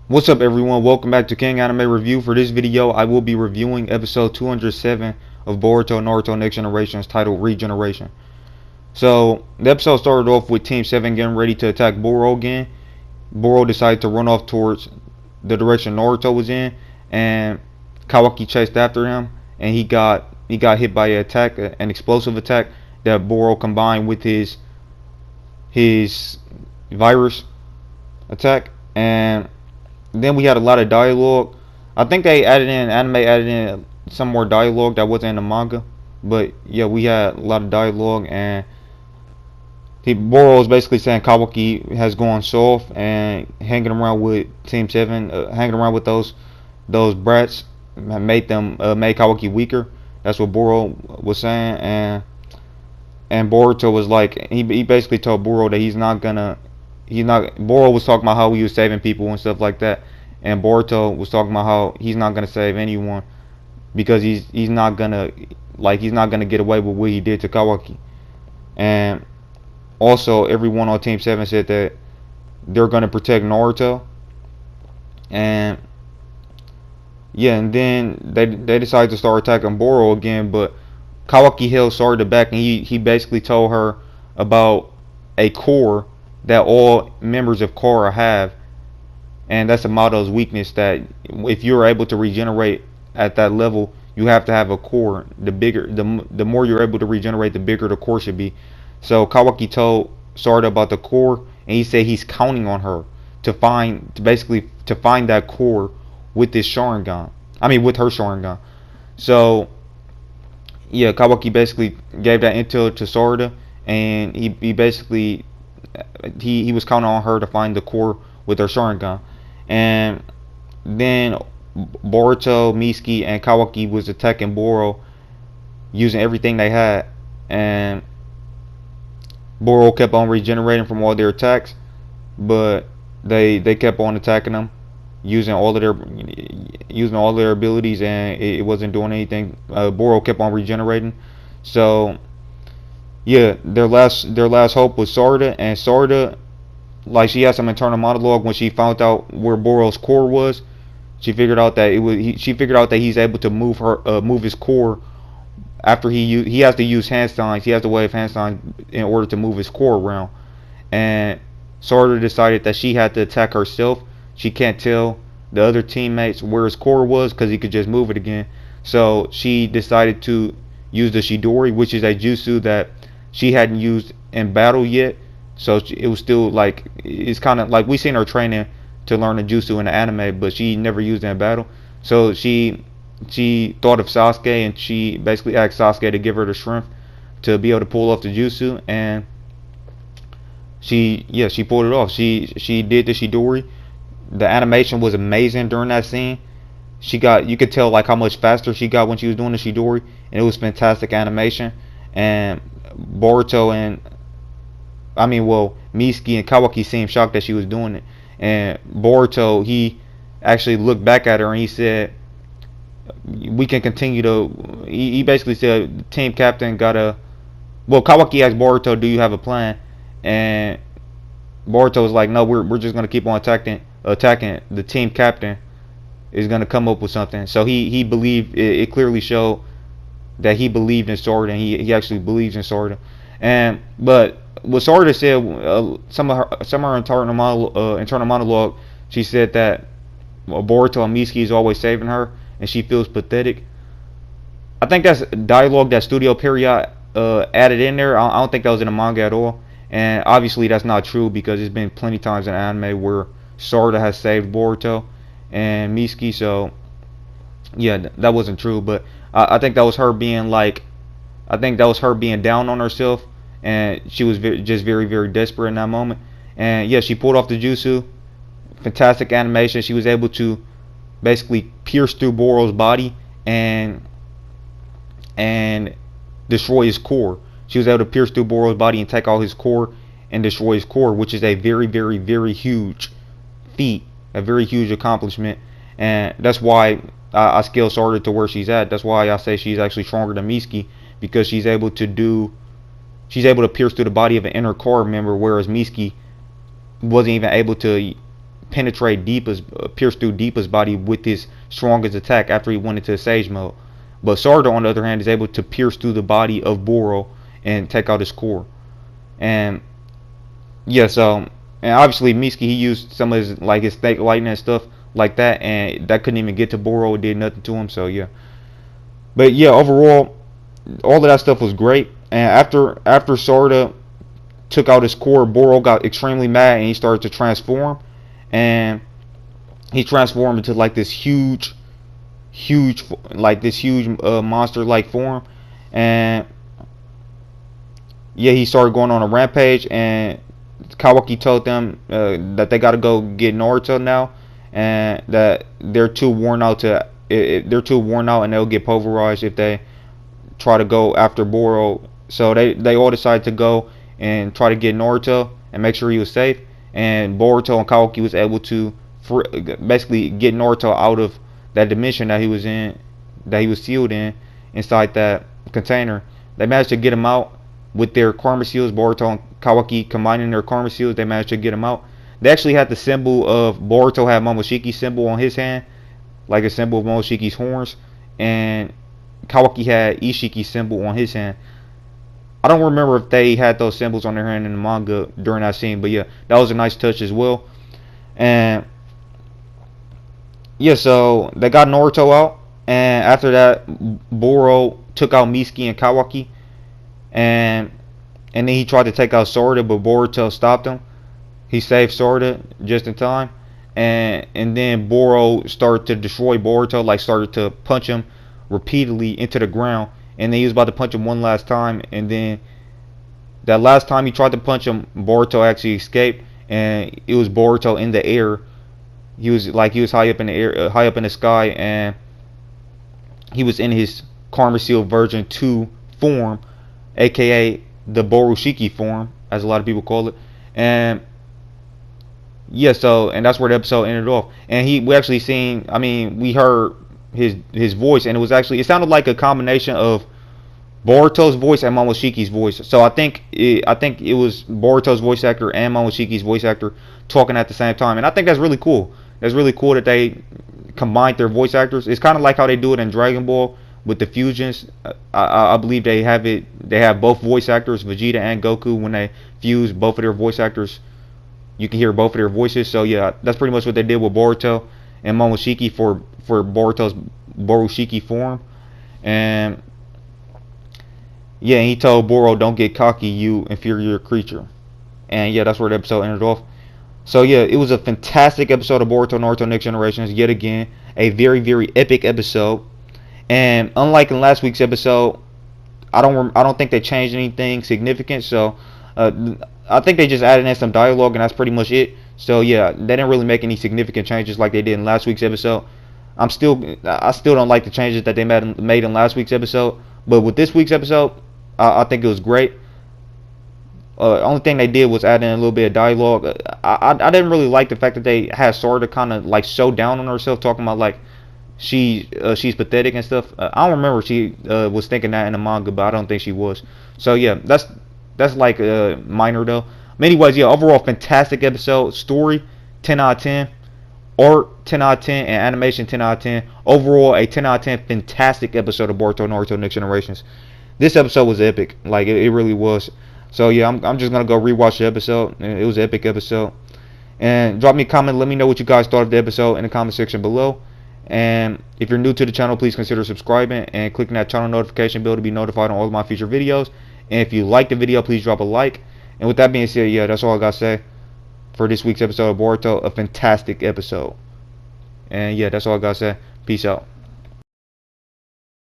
What's up, everyone? Welcome back to King Anime Review. For this video, I will be reviewing episode 207 of Boruto Naruto Next Generations, titled Regeneration. So, the episode started off with Team 7 getting ready to attack Boro again. Boro decided to run off towards the direction Naruto was in, and Kawaki chased after him, and he got hit by an explosive attack that Boro combined with his virus attack. And then we had a lot of dialogue. I think anime added in some more dialogue that wasn't in the manga. But yeah, we had a lot of dialogue, and Boro is basically saying Kawaki has gone soft and hanging around with Team 7, hanging around with those brats made Kawaki weaker. That's what Boro was saying, and Boruto was like, he basically told Boro that Boro was talking about how he was saving people and stuff like that, and Boruto was talking about how he's not gonna save anyone because he's not gonna get away with what he did to Kawaki. And also, everyone on Team 7 said that they're gonna protect Naruto. And yeah, and then they decided to start attacking Boro again, but Kawaki held Sarada back, and he basically told her about a core that all members of Korra have, and that's a Amado's weakness. That if you're able to regenerate at that level, you have to have a core. The more you're able to regenerate, the bigger the core should be. So Kawaki told Sarada about the core, and he said he's counting on her to find that core with this Sharingan. I mean, with her Sharingan. So yeah, Kawaki basically gave that intel to Sarada, and he was counting on her to find the core with her Sharingan. And then Boruto, Mitsuki, and Kawaki was attacking Boro using everything they had, and Boro kept on regenerating from all their attacks, but they kept on attacking them using all their abilities, and it wasn't doing anything. Boro kept on regenerating. So yeah, their last hope was Sarada, and Sarada, like, she had some internal monologue when she found out where Boro's core was. She figured out that she figured out that he's able to move his core after he has to use hand signs. He has to wave hand signs in order to move his core around. And Sarada decided that she had to attack herself. She can't tell the other teammates where his core was because he could just move it again. So she decided to use the Shidori, which is a jutsu that she hadn't used in battle yet. So it was still like, it's kind of like we seen her training to learn the jutsu in the anime, but she never used it in battle. So she thought of Sasuke, and she basically asked Sasuke to give her the strength to be able to pull off the jutsu, and she pulled it off. She did the Shidori. The animation was amazing during that scene. You could tell like how much faster she got when she was doing the Shidori, and it was fantastic animation. And Boruto and Mitsuki and Kawaki seemed shocked that she was doing it. And Boruto, he actually looked back at her and he said, "We can continue to." He basically said, the team captain gotta. Well, Kawaki asked Boruto, "Do you have a plan?" And Boruto was like, "No, we're just gonna keep on attacking. The team captain is gonna come up with something." So he believed it clearly showed that he believed in Sarada, and he actually believes in Sarada. And but what Sarada said, some of her internal monologue, she said that Boruto and Mitsuki is always saving her, and she feels pathetic. I think that's dialogue that Studio Period added in there. I don't think that was in the manga at all, and obviously that's not true because there's been plenty times in anime where Sarada has saved Boruto and Mitsuki. So yeah, that wasn't true, but I think that was her being like, I think that was her being down on herself, and she was just very, very desperate in that moment. And yeah, she pulled off the jutsu. Fantastic animation. She was able to basically pierce through Boro's body and destroy his core. She was able to pierce through Boro's body and take out his core and destroy his core, which is a very, very, very huge feat, a very huge accomplishment. And that's why I scale Sarada to where she's at. That's why I say she's actually stronger than Mitsuki, because she's able to pierce through the body of an inner core member, whereas Mitsuki wasn't even able to penetrate Deepa's, pierce through Deepa's body with his strongest attack after he went into Sage mode. But Sarada, on the other hand, is able to pierce through the body of Boro and take out his core. And yeah, so and obviously Mitsuki, he used some of his like his snake lightning and stuff like that, and that couldn't even get to Boro. It did nothing to him. So yeah, but yeah, overall, all of that stuff was great. And after Sarada took out his core, Boro got extremely mad and he started to transform, and he transformed into like this huge monster like form. And yeah, he started going on a rampage, and Kawaki told them that they got to go get Naruto now, and that they're too worn out and they'll get pulverized if they try to go after Boro. So they all decided to go and try to get Naruto and make sure he was safe. And Boruto and Kawaki was able to basically get Naruto out of that dimension that he was in, that he was sealed in, inside that container. They managed to get him out with their karma seals. Boruto and Kawaki combining their karma seals, they managed to get him out. They actually had the symbol of Boruto had Momoshiki's symbol on his hand, like a symbol of Momoshiki's horns, and Kawaki had Ishiki's symbol on his hand. I don't remember if they had those symbols on their hand in the manga during that scene, but yeah, that was a nice touch as well. And yeah, so they got Naruto out, and after that, Boro took out Mitsuki and Kawaki, and then he tried to take out Sarada, but Boruto stopped him. He saved Sarada just in time, and then Boro started to destroy Boruto, like started to punch him repeatedly into the ground, and then he was about to punch him one last time, and then that last time he tried to punch him, Boruto actually escaped, and it was Boruto in the air. He was high up in the air, high up in the sky, and he was in his Karma Seal version 2 form, aka the Borushiki form, as a lot of people call it. And yeah, so and that's where the episode ended off. And we heard his voice, and it sounded like a combination of Boruto's voice and Momoshiki's voice. So I think it was Boruto's voice actor and Momoshiki's voice actor talking at the same time, and I think that's really cool. That's really cool that they combined their voice actors. It's kind of like how they do it in Dragon Ball with the fusions. I believe they have both voice actors, Vegeta and Goku. When they fuse both of their voice actors, you can hear both of their voices. So yeah, that's pretty much what they did with Boruto and Momoshiki for Boruto's Borushiki form. And yeah, and he told Boro, "Don't get cocky, you inferior creature." And yeah, that's where the episode ended off. So yeah, it was a fantastic episode of Boruto Naruto Next Generations. Yet again, a very, very epic episode. And unlike in last week's episode, I don't think they changed anything significant. So I think they just added in some dialogue, and that's pretty much it. So yeah, they didn't really make any significant changes like they did in last week's episode. I still don't like the changes that they made in last week's episode. But with this week's episode, I think it was great. Only thing they did was add in a little bit of dialogue. I didn't really like the fact that they had Sarada kind of like so down on herself, talking about like she's pathetic and stuff. I don't remember if she was thinking that in the manga, but I don't think she was. So yeah, that's like minor though. But anyways, yeah, overall fantastic episode. Story 10 out of 10. Art 10 out of 10, and animation 10 out of 10. Overall a 10 out of 10 fantastic episode of Boruto Naruto Next Generations. This episode was epic, like it really was. So yeah, I'm just gonna go rewatch the episode. It was an epic episode. And drop me a comment, let me know what you guys thought of the episode in the comment section below. And if you're new to the channel, please consider subscribing and clicking that channel notification bell to be notified on all of my future videos. And if you like the video, please drop a like. And with that being said, yeah, that's all I gotta say for this week's episode of Boruto. A fantastic episode. And yeah, that's all I gotta say. Peace out.